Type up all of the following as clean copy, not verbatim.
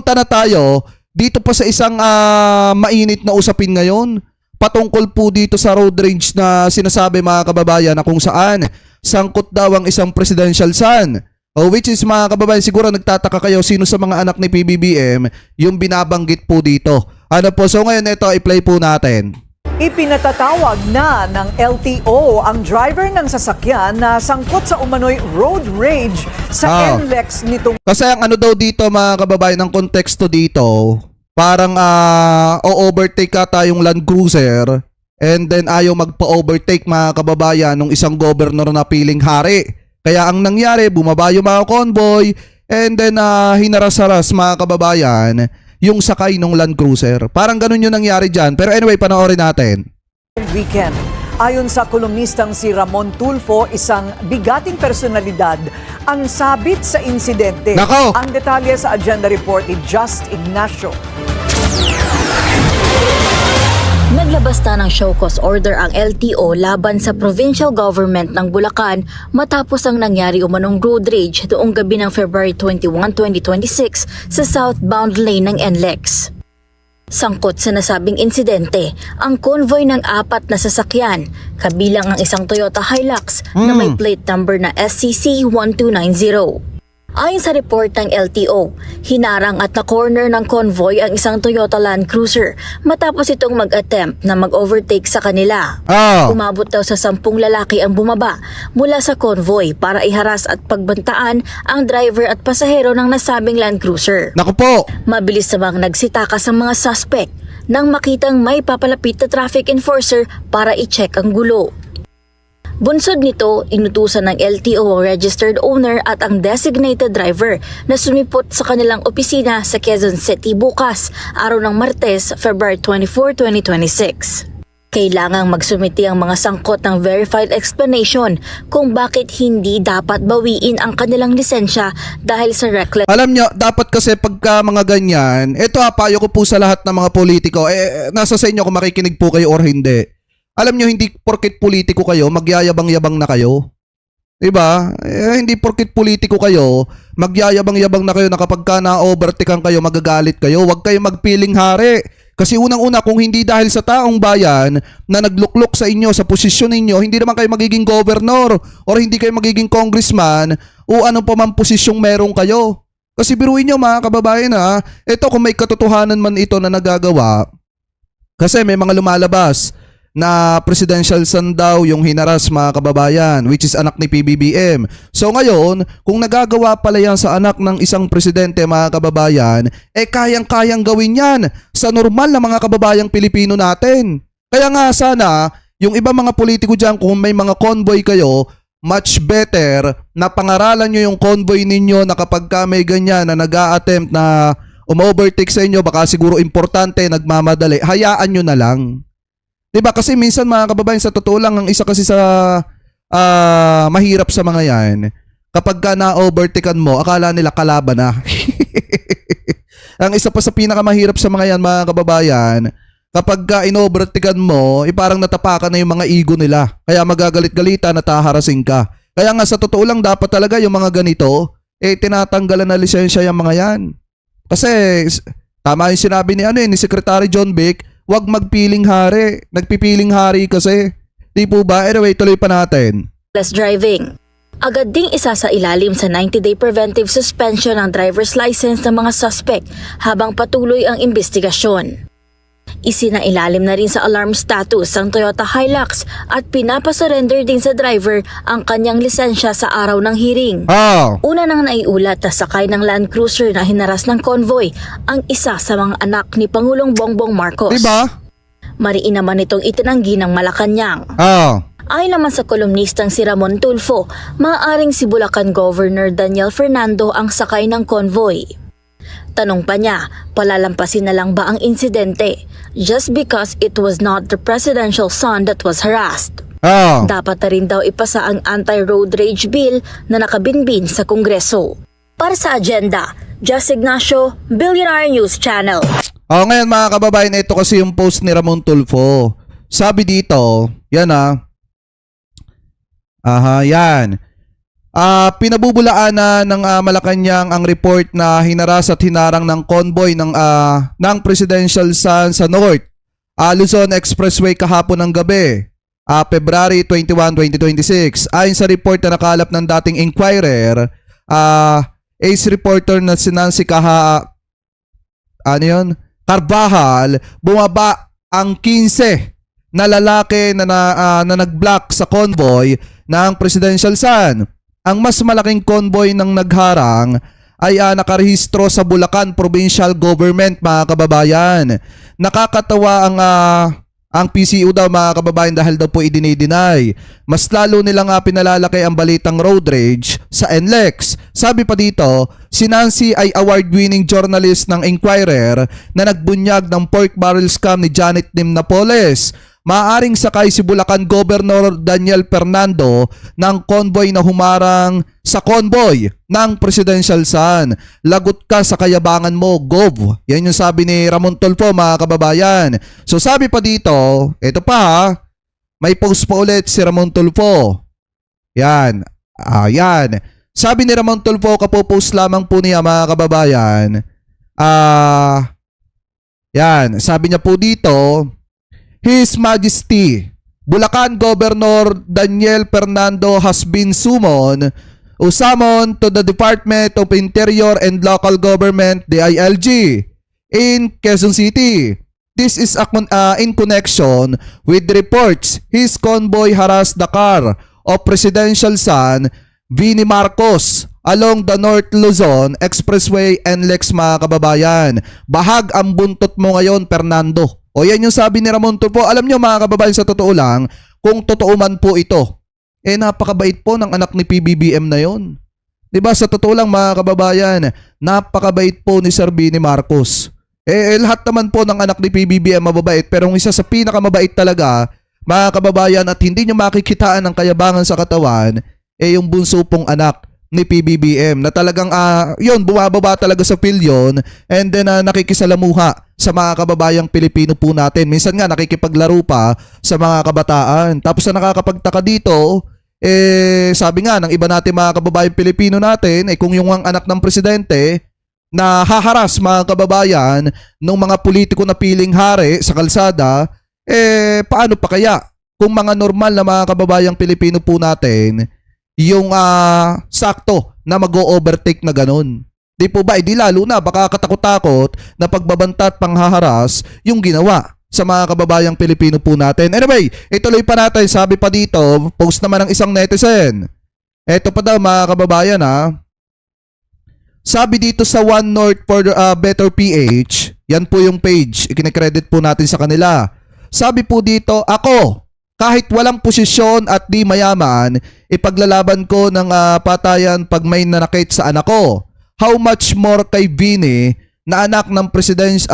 pupunta na tayo dito pa sa isang mainit na usapin ngayon. Patungkol po dito sa road rage na sinasabi mga kababayan na kung saan sangkot daw ang isang presidential son. Which is mga kababayan, siguro nagtataka kayo sino sa mga anak ni PBBM yung binabanggit po dito. Ano po, so ngayon ito, i-play po natin. Ipinatatawag na ng LTO ang driver ng sasakyan na sangkot sa umano'y road rage sa NLEX nitong... Kasi ang ano daw dito mga kababayan, ng konteksto dito, parang o-overtake ka yung Land Cruiser and then ayaw magpa-overtake mga kababayan ng isang governor na piling hari. Kaya ang nangyari, bumaba yung mga convoy and then hinaras-haras mga kababayan yung sakay ng Land Cruiser. Parang ganun yung nangyari dyan. Pero anyway, panoorin natin. Weekend. Ayon sa kolumnistang si Ramon Tulfo, isang bigating personalidad ang sabit sa insidente. Nako! Ang detalye sa agenda report ni Just Ignacio. Naglabas na ng show cause order ang LTO laban sa provincial government ng Bulacan matapos ang nangyari umanong road rage noong gabi ng February 21, 2026 sa southbound lane ng NLEX. Sangkot sa nasabing insidente ang convoy ng 4 na sasakyan, kabilang ang isang Toyota Hilux na may plate number na SCC 1290. Ayon sa report ng LTO, hinarang at na-corner ng convoy ang isang Toyota Land Cruiser matapos itong mag-attempt na mag-overtake sa kanila. Umabot daw sa 10 lalaki ang bumaba mula sa convoy para iharas at pagbantaan ang driver at pasahero ng nasabing Land Cruiser. Naku po! Mabilis namang nagsitakas ang mga suspect nang makitang may papalapit na traffic enforcer para i-check ang gulo. Bunsod nito, inutusan ng LTO ang registered owner at ang designated driver na sumipot sa kanilang opisina sa Quezon City bukas, araw ng Martes, February 24, 2026. Kailangang magsumiti ang mga sangkot ng verified explanation kung bakit hindi dapat bawiin ang kanilang lisensya dahil sa reckless. Alam nyo, dapat kasi pagka mga ganyan, ito payo ko po sa lahat ng mga politiko, nasa sa inyo kung makikinig po kayo or hindi. Alam nyo, hindi porket politiko kayo, magyayabang-yabang na kayo. Diba? Hindi porket politiko kayo, magyayabang-yabang na kayo na kapag ka na-overtakean kayo, magagalit kayo. Huwag kayo magpiling hari. Kasi unang-una, kung hindi dahil sa taong bayan na nagluklok sa inyo, sa posisyon ninyo, hindi naman kayo magiging governor or hindi kayo magiging congressman o anong pa man posisyong meron kayo. Kasi biruin nyo mga kababayan ito kung may katotohanan man ito na nagagawa, kasi may mga lumalabas na presidential son daw yung hinaras mga kababayan, which is anak ni PBBM. So ngayon, kung nagagawa pala yan sa anak ng isang presidente mga kababayan, kayang-kayang gawin yan sa normal na mga kababayang Pilipino natin. Kaya nga sana, yung ibang mga politiko dyan, kung may mga convoy kayo, much better na pangaralan nyo yung convoy ninyo na kapag ka may ganyan na nag-a-attempt na umovertake sa inyo, baka siguro importante, nagmamadali, hayaan nyo na lang. Diba? Kasi minsan mga kababayan, sa totoo lang, ang isa kasi sa mahirap sa mga yan, kapag ka na-overtaken mo, akala nila kalaban na. Ang isa pa sa pinakamahirap sa mga yan mga kababayan, kapag ka in-overtaken mo, parang natapakan na yung mga ego nila. Kaya magagalit-galitan at haharassing ka. Kaya nga sa totoo lang, dapat talaga yung mga ganito, tinatanggalan na lisensya yung mga yan. Kasi tama yung sinabi ni Secretary John Vic, wag magpiling hari. Nagpipiling hari kasi. Di po ba? Anyway, tuloy pa natin. Driving. Agad ding isa sa ilalim sa 90-day preventive suspension ng driver's license ng mga suspect habang patuloy ang investigasyon. Isinailalim na rin sa alarm status ang Toyota Hilux at pinapasurrender din sa driver ang kanyang lisensya sa araw ng hearing. Una nang naiulat na sakay ng Land Cruiser na hinaras ng convoy ang isa sa mga anak ni Pangulong Bongbong Marcos. Diba? Mariin naman itong itinanggi ng Malacanang. Ayon naman sa kolumnistang si Ramon Tulfo, maaaring si Bulacan Governor Daniel Fernando ang sakay ng convoy. Tanong pa niya, palalampasin na lang ba ang insidente just because it was not the presidential son that was harassed? Dapat na rin daw ipasa ang anti-road rage bill na nakabinbin sa Kongreso. Para sa agenda, Just Ignacio, Billionaire News Channel. Ngayon mga kababayan, ito kasi yung post ni Ramon Tulfo. Sabi dito, yan yan. Pinabubulaanan ng Malacanang ang report na hinaras at hinarang ng convoy ng Presidential Son sa North Luzon Expressway kahapon ng gabi, February 21, 2026. Ayon sa report na nakalap ng dating Inquirer, ace reporter na si Nancy Carvajal, bumaba ang 15 na lalaki na nag-block sa convoy ng Presidential Son. Ang mas malaking convoy ng nagharang ay nakarehistro sa Bulacan Provincial Government, mga kababayan. Nakakatawa ang PCO daw, mga kababayan, dahil daw po i-deny. Mas lalo nilang pinalalaki ang balitang road rage sa NLEX. Sabi pa dito, si Nancy ay award-winning journalist ng Inquirer na nagbunyag ng pork barrel scam ni Janet Lim Napoles. Maaring sakay si Bulacan Governor Daniel Fernando ng convoy na humarang sa convoy ng Presidential Son. Lagot ka sa kayabangan mo, Gov. Yan yung sabi ni Ramon Tulfo, mga kababayan. So sabi pa dito, ito pa, may post pa ulit si Ramon Tulfo. Yan. Yan. Sabi ni Ramon Tulfo, kapopost lamang po niya, mga kababayan. Yan. Sabi niya po dito, His Majesty, Bulacan Governor Daniel Fernando has been summoned to the Department of Interior and Local Government, DILG, in Quezon City. This is in connection with reports his convoy harassed the car of Presidential Son, Vini Marcos, along the North Luzon Expressway NLEX, mga kababayan. Bahag ang buntot mo ngayon, Fernando. O yan yung sabi ni Ramon Tulfo. Alam nyo, mga kababayan, sa totoo lang, kung totoo man po ito, napakabait po ng anak ni PBBM na yon. Diba, sa totoo lang, mga kababayan, napakabait po ni Sir Vini Marcos. Lahat naman po ng anak ni PBBM mababait, pero ang isa sa pinakamabait talaga, mga kababayan, at hindi nyo makikitaan ng kayabangan sa katawan, yung bunso pong anak ni PBBM na talagang bumababa talaga sa pilyon, and then nakikisalamuha sa mga kababayang Pilipino po natin. Minsan nga nakikipaglaro pa sa mga kabataan. Tapos na nakakapagtaka dito, sabi nga ng iba natin mga kababayang Pilipino natin, kung yung ang anak ng presidente na haharas, mga kababayan, ng mga politiko na piling hari sa kalsada, paano pa kaya kung mga normal na mga kababayang Pilipino po natin yung sakto na mag-o-overtake na ganun? Di po ba? Di lalo na baka katakot-takot na pagbabanta at panghaharas yung ginawa sa mga kababayang Pilipino po natin. Anyway, ituloy pa natin. Sabi pa dito, post naman ng isang netizen. Ito pa daw, mga kababayan, sabi dito sa One North for Better PH, yan po yung page, ikinekredit po natin sa kanila. Sabi po dito, ako, kahit walang posisyon at di mayaman, ipaglalaban ko ng patayan pag may nanakit sa anak ko. How much more kay Vini na anak ng presidente?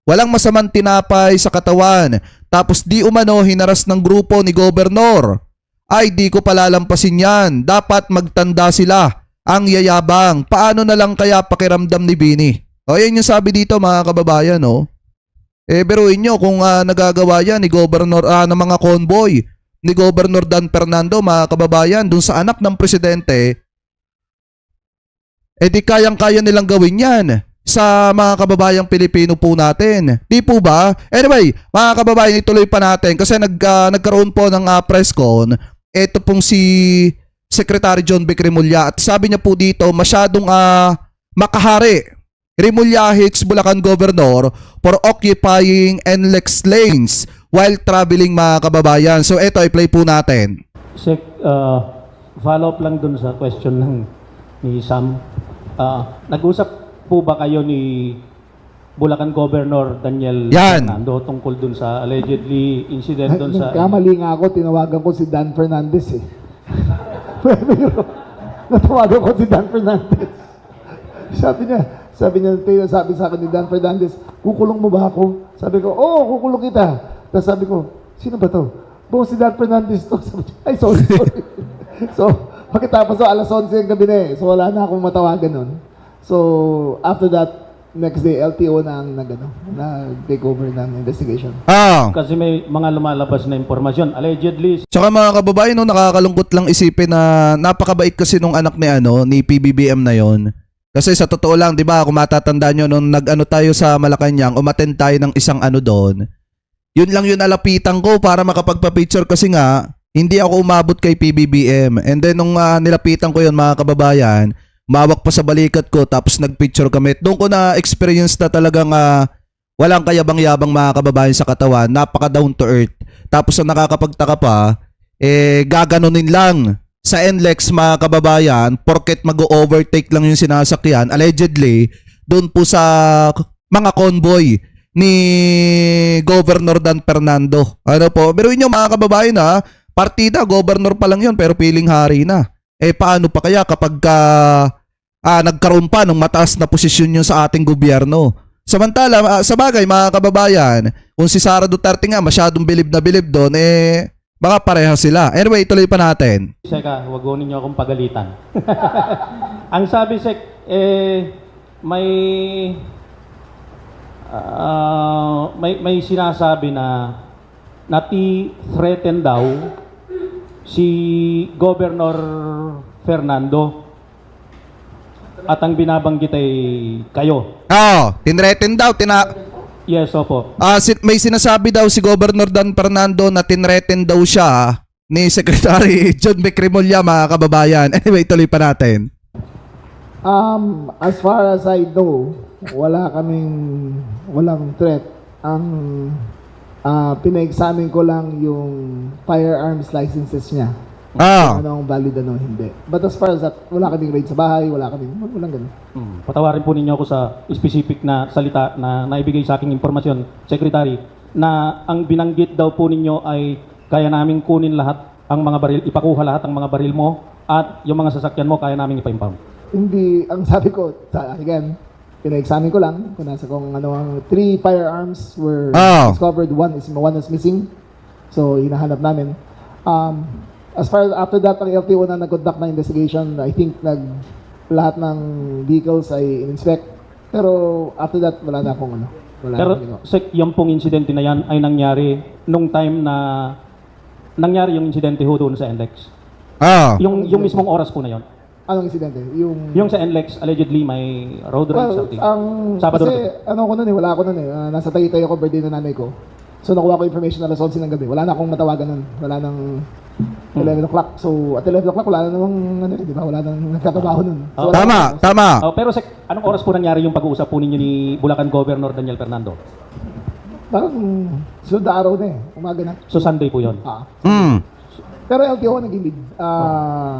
Walang masamang tinapay sa katawan. Tapos di umano hinaras ng grupo ni Gobernur. Ay, di ko palalampasin yan. Dapat magtanda sila. Ang yayabang. Paano na lang kaya pakiramdam ni Vini? O, yan yung sabi dito, mga kababayan, no? Beruin nyo kung nagagawa yan ni Gobernur, ng mga convoy ni Gobernur Dan Fernando, mga kababayan, dun sa anak ng presidente, di kayang-kaya nilang gawin yan sa mga kababayang Pilipino po natin. Di po ba? Anyway, mga kababayan, ituloy pa natin kasi nagkaroon po ng press con. Ito pong si Secretary John Vic Remulla at sabi niya po dito, masyadong makahari. Remulla hits Bulacan Governor for occupying NLEX lanes while traveling, mga kababayan. So ito, i-play po natin. Follow up lang dun sa question ng ni Sam. Nag-usap po ba kayo ni Bulacan Governor Daniel Fernando tungkol dun sa allegedly incident dun sa... Nagkamali nga ako, tinawagan ko si Dan Fernandez eh. Natawagan ko si Dan Fernandez. Sabi niya, sabi sa akin ni Dan Fernandez, kukulong mo ba ako? Sabi ko, oo, kukulong kita. Tapos sabi ko, sino ba to? Si Dan Fernandez to. Sabi niya, ay, sorry. So, pagkatapos alas 11 yung gabi na eh. So, wala na akong matawagan nun. So, after that, next day, LTO na ang nag-take over ng investigation. Kasi may mga lumalabas na impormasyon. Allegedly, Tsaka mga kababayan, no, nakakalungkot lang isipin na napakabait kasi nung anak ni PBBM na yon. Kasi sa totoo lang, 'di ba, kung matatandaan nyo nung nag-ano tayo sa Malacanang, umattend tayo ng isang doon. Yun lang yun alapitan ko para makapagpa-picture kasi nga hindi ako umabot kay PBBM. And then nung nilapitan ko yun mga kababayan, mawak pa sa balikat ko tapos nagpicture kami. Doon ko na experience na talagang walang kayabang-yabang mga kababayan sa katawan, napaka down to earth. Tapos ang nakakapagtaka pa, gaganunin lang sa NLEX mga kababayan, porket mag-overtake lang yung sinasakyan, allegedly, doon po sa mga convoy ni Governor Dan Fernando. Ano po, pero yun yung mga kababayan partida, governor pa lang yun, pero piling hari na. Paano pa kaya kapag nagkaroon pa ng mataas na posisyon yun sa ating gobyerno? Samantala, sa bagay mga kababayan, kung si Sara Duterte nga masyadong bilib na bilib doon, baka pareha sila. Anyway, tuloy pa natin. Seka, wag ho ninyo akong pagalitan. Ang sabi, Sek, may sinasabi na nati-threaten daw si Governor Fernando at ang binabanggit ay kayo. Tinreten daw, Yes, opo. may sinasabi daw si Governor Dan Fernando na tinreten daw siya ni Secretary John Becremolia mga kababayan. Anyway, tuloy pa natin. As far as I know, walang threat. Ang pina-examine ko lang yung firearms licenses niya. Kung ano ang valid, ano hindi. But as far as that, wala kaming raid sa bahay, walang ganun. Patawarin po ninyo ako sa specific na salita na naibigay sa aking impormasyon, Secretary, na ang binanggit daw po ninyo ay kaya naming kunin lahat ang mga baril, ipakuha lahat ang mga baril mo at yung mga sasakyan mo kaya naming ipa-impound. Hindi, ang sabi ko, again, pina-examine ko lang kung ano ang 3 firearms were discovered, one is missing. So, hinahanap namin. As far as after that, ang LTO na nag-conduct na investigation, I think lahat ng vehicles ay in-inspect. Pero after that, wala na akong Pero Sek, yung pong insidente na yan ay nangyari nung time na nangyari yung insidente ho doon sa NLEX. Yung mismong oras po na yon. Anong insidente? Yung sa NLEX, allegedly may road rage something. Sabado Kasi wala ako nun nasa Taytay ako, birthday na nanay ko. So nakuha ko information na alas 11 ng gabi. Wala na akong matawagan nun. Wala nang 11 o'clock. So at 11 o'clock wala na namang di ba? Wala nang nagtatrabaho nun. So, Tama. Pero Sek, anong oras po nangyari yung pag-uusap po ninyo ni Bulacan Governor Daniel Fernando? Parang sunod na araw na umaga na. So Sunday po yon. Pero LTO naging lead.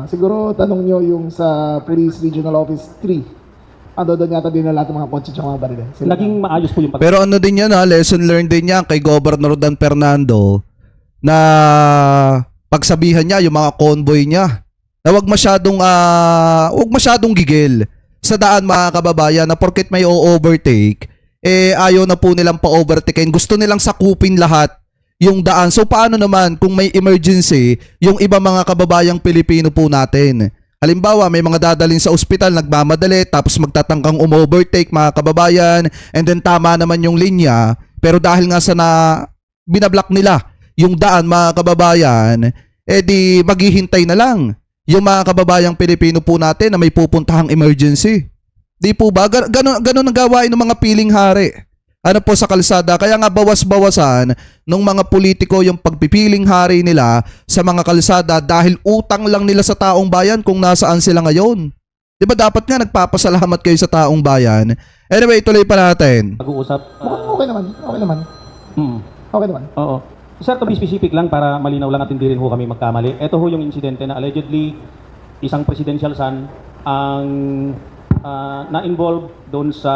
Siguro tanong nyo yung sa Police Regional Office 3. Doon yata din na lahat ng mga kotse at mga baril. Naging maayos po yung pag- Pero ano din yan lesson learned din yan kay Governor Dan Fernando na pagsabihan niya yung mga convoy niya na wag masyadong gigil sa daan mga kababayan na porket may o-overtake ayaw na po nilang pa-overtakein. Gusto nilang sakupin lahat yung daan. So paano naman kung may emergency yung iba mga kababayang Pilipino po natin? Halimbawa, may mga dadalhin sa ospital, nagmamadali, tapos magtatangkang umovertake mga kababayan, and then tama naman yung linya, pero dahil nga sa binablock nila yung daan mga kababayan, di maghihintay na lang yung mga kababayang Pilipino po natin na may pupuntahang emergency. Di po ba? Ganon ang gawain ng mga piling hari. Ano po sa kalsada, kaya nga bawas-bawasan ng mga politiko yung pagpipiling hari nila sa mga kalsada dahil utang lang nila sa taong bayan kung nasaan sila ngayon. Di ba dapat nga nagpapasalamat kayo sa taong bayan? Anyway, tuloy pa natin. Pag-uusap. Okay naman. Okay naman. Oo. Sir, to be specific lang para malinaw lang at hindi rin ho kami magkamali. Ito ho yung insidente na allegedly isang presidential son ang na-involve doon sa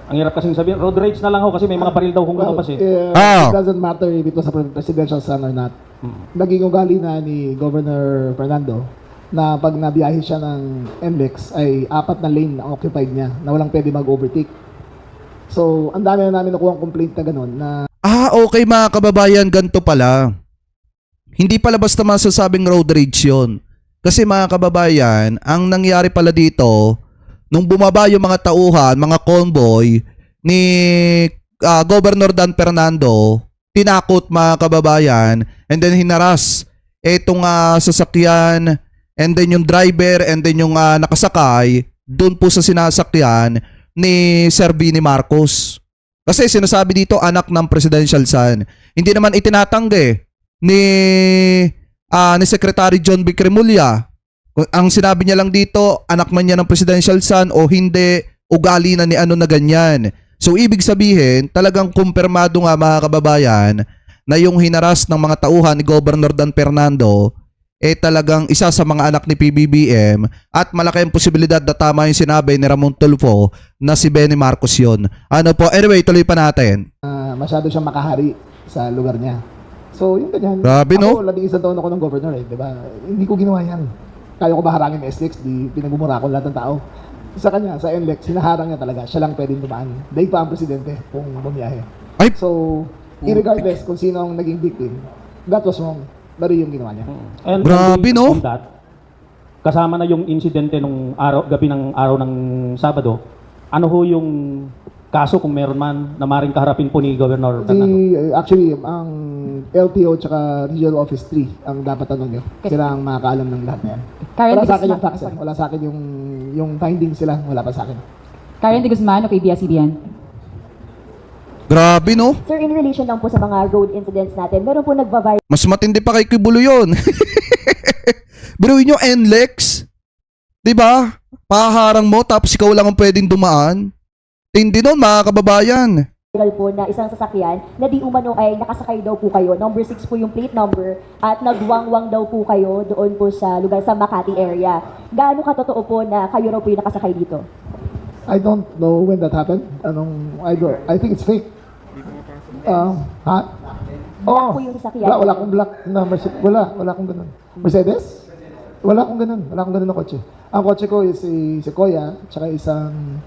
ang hirap kasing sabihin, road rage na lang ho kasi may mga baril daw kung lumabas It doesn't matter if it was a presidential son or not. Naging ugali na ni Governor Fernando na pag nabiyahe siya ng NLEX ay 4 na lane ang occupied niya na walang pwede mag-overtake. So, ang dami na namin nakuha ang complaint na gano'n na Okay mga kababayan, ganito pala. Hindi pala basta masasabing road rage yun. Kasi mga kababayan, ang nangyari pala dito, nung bumaba yung mga tauhan, mga convoy ni Governor Dan Fernando, tinakot mga kababayan, and then hinaras etong sasakyan, and then yung driver, and then yung nakasakay doon po sa sinasakyan ni Sir Bini Marcos. Kasi sinasabi dito anak ng presidential son. Hindi naman itinatanggi ni Secretary John B. Cremulya. Ang sinabi niya lang dito, anak man niya ng presidential son o hindi, ugali na ni ano na ganyan. So ibig sabihin, talagang kumpirmado nga mga kababayan na yung hinaras ng mga tauhan ni Governor Dan Fernando talagang isa sa mga anak ni PBBM at malaki ang posibilidad na tama yung sinabi ni Ramon Tulfo na si Benny Marcos yun. Ano po, anyway, tuloy pa natin. Masyado siyang makahari sa lugar niya. So, yung ganyan. Grabe, no? Ako, 11 taon ako ng governor di ba? Hindi ko ginawa yan. Kaya ko ba harangin SLEX, di pinagmumura ko lahat ng tao. Sa kanya, sa NLEX, hinaharang niya talaga. Siya lang pwedeng dumaan. Daig pa ang presidente kung bumiyahe. Ay! So, irregardless kung sino ang naging victim, that was wrong. Bari yung ginawa niya. And Grabe, based no? on that, kasama na yung insidente nung gabi ng araw ng Sabado, ano ho yung kaso kung meron man na maring kaharapin po ni Governor Fernando? Actually, ang LTO tsaka Regional Office 3 ang dapat tanong nyo. Sila ang makakaalam ng lahat na yan. Wala sa akin yung facts. Wala sa akin yung findings sila. Wala pa sa akin. Karen de Guzman of ABS-CBN. Grabe, no? Sir, in relation lang po sa mga road incidents natin, meron po nagva-viral Mas matindi pa kay Kibulo yun. Biruin nyo, NLEX. Diba? Paharang mo tapos ikaw lang ang pwedeng dumaan. Tindi nun, mga kababayan. po na isang sasakyan na di umano ay nakasakay daw po kayo. Number 6 po yung plate number at nagwangwang daw po kayo doon po sa lugar sa Makati area. Gaano katotoo po na kayo raw po yung nakasakay dito? I don't know when that happened. I think it's fake. Ha? Black po yung sasakyan. Wala akong black na Mercedes. Wala akong ganun. Mercedes? Wala akong ganun na kotse. Ang kotse ko is a Sequoia, tsaka isang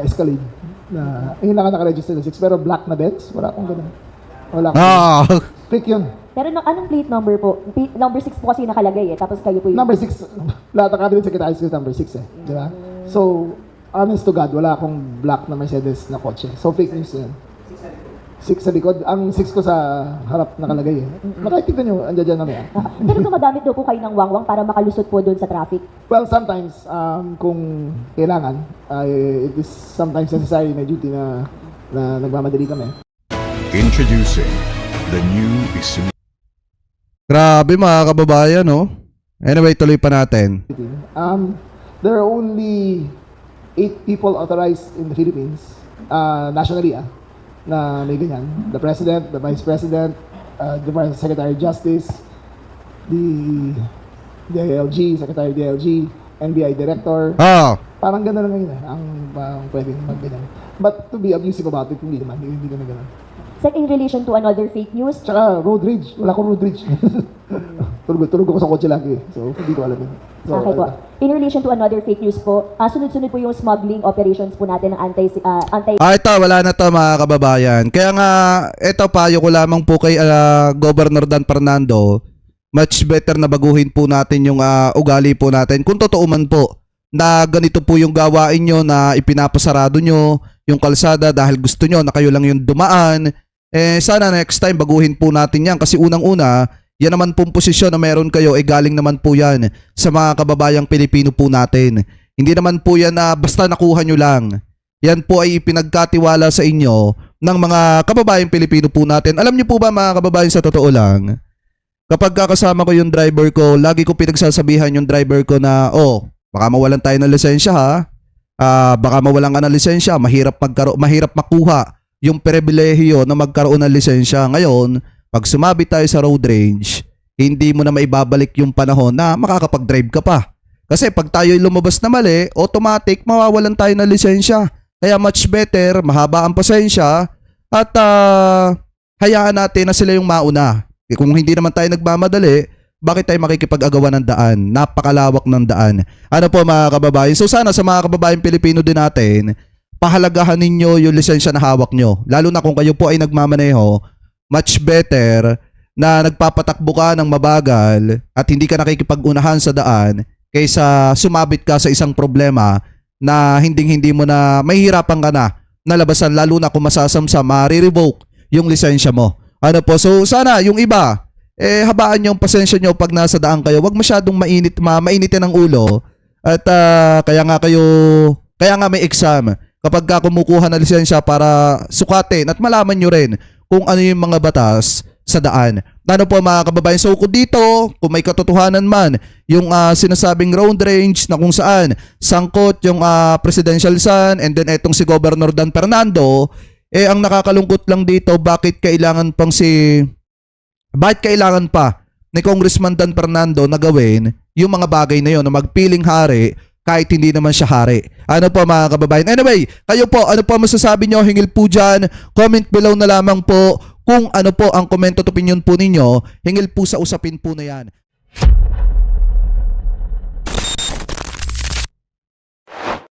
Escalade. Na, yun lang ang nakaregister na 6. Pero black na Benz, wala akong ganun. Wala akong ganun. Fake yun. Pero anong plate number po? Number 6 po kasi yung nakalagay eh. Tapos kayo po yung... Number 6, lahat ng cabinet secretaries ko number 6 eh. Di ba? So, honest to God, wala akong black na Mercedes na kotse. So, fake news yan. 6 sa likod. Ang 6 ko sa harap nakalagay eh. Makikita nyo, andyan dyan namin. Pero gumagamit daw po kayo ng wangwang para makalusot po doon sa traffic. Well, sometimes, kung kailangan, it is sometimes necessary na duty na nagmamadali kami. Introducing the new Isuzu. Grabe, mga kababayan, no? Anyway, tuloy pa natin. There are only 8 people authorized in the Philippines, nationally na may ganyan. The President, the Vice President, the Vice Secretary of Justice, the DILG, Secretary of DILG, NBI Director. Parang gano'n lang ngayon ang pwedeng mag-ganyan. But to be abusive about it, hindi naman gano'n. Sir, in relation to another fake news, Tsaka road rage. Wala akong road rage. tulog ako sa kotse lagi. So, hindi ko alam yun. So, okay po. In relation to another fake news po, sunod-sunod po yung smuggling operations po natin ng anti Ito, wala na to, mga kababayan. Kaya nga, ito payo ko lamang po kay Governor Dan Fernando, much better na baguhin po natin yung ugali po natin. Kung totoo man po, na ganito po yung gawain nyo, na ipinapasarado nyo yung kalsada dahil gusto nyo na kayo lang yung dumaan, sana next time baguhin po natin yan. Kasi unang-una, yan naman pong posisyon na meron kayo, galing naman po yan sa mga kababayang Pilipino po natin. Hindi naman po yan na basta nakuha nyo lang. Yan po ay pinagkatiwala sa inyo ng mga kababayang Pilipino po natin. Alam nyo po ba, mga kababayan, sa totoo lang, kapag kasama ko yung driver ko, lagi ko pinagsasabihan yung driver ko na, baka mawalan tayo ng lisensya ha. Baka mawalan ka ng lisensya, mahirap makuha yung pribilehiyo na magkaroon ng lisensya. Ngayon, pag sumabit tayo sa road rage, hindi mo na maibabalik yung panahon na makakapag-drive ka pa. Kasi pag tayo lumabas na mali, automatic mawawalan tayo ng lisensya. Kaya much better, mahaba ang pasensya at hayaan natin na sila yung mauna. Kung hindi naman tayo nagmamadali, bakit tayo makikipag-agawan ng daan? Napakalawak ng daan. Ano po, mga kababayan? So sana sa mga kababayan Pilipino din natin, pahalagahan ninyo yung lisensya na hawak nyo. Lalo na kung kayo po ay nagmamaneho, much better na nagpapatakbo ka ng mabagal at hindi ka nakikipag-unahan sa daan kaysa sumabit ka sa isang problema na hindi mo na mahihirapan ka na nalabasan, lalo na kung masasamsam, ma-revoke yung lisensya mo. Ano po, so sana yung iba, habaan yung pasensya nyo pag nasa daan kayo. Huwag masyadong mainitin ang ulo. At kaya nga may exam kapag ka kumukuha ng lisensya para sukatin at malaman nyo rin kung ano yung mga batas sa daan. Ano po mga kababayan, so kung dito, kung may katotohanan man, yung sinasabing road range na kung saan sangkot yung presidential son and then etong si Governor Dan Fernando, ang nakakalungkot lang dito, bakit kailangan pa ni Congressman Dan Fernando na gawin yung mga bagay na yun, na magpiling hari kahit hindi naman siya hari. Ano po mga kababayan? Anyway, kayo po, ano po masasabi nyo? Hingil po dyan. Comment below na lamang po kung ano po ang comment at opinion po ninyo. Hingil po sa usapin po na yan.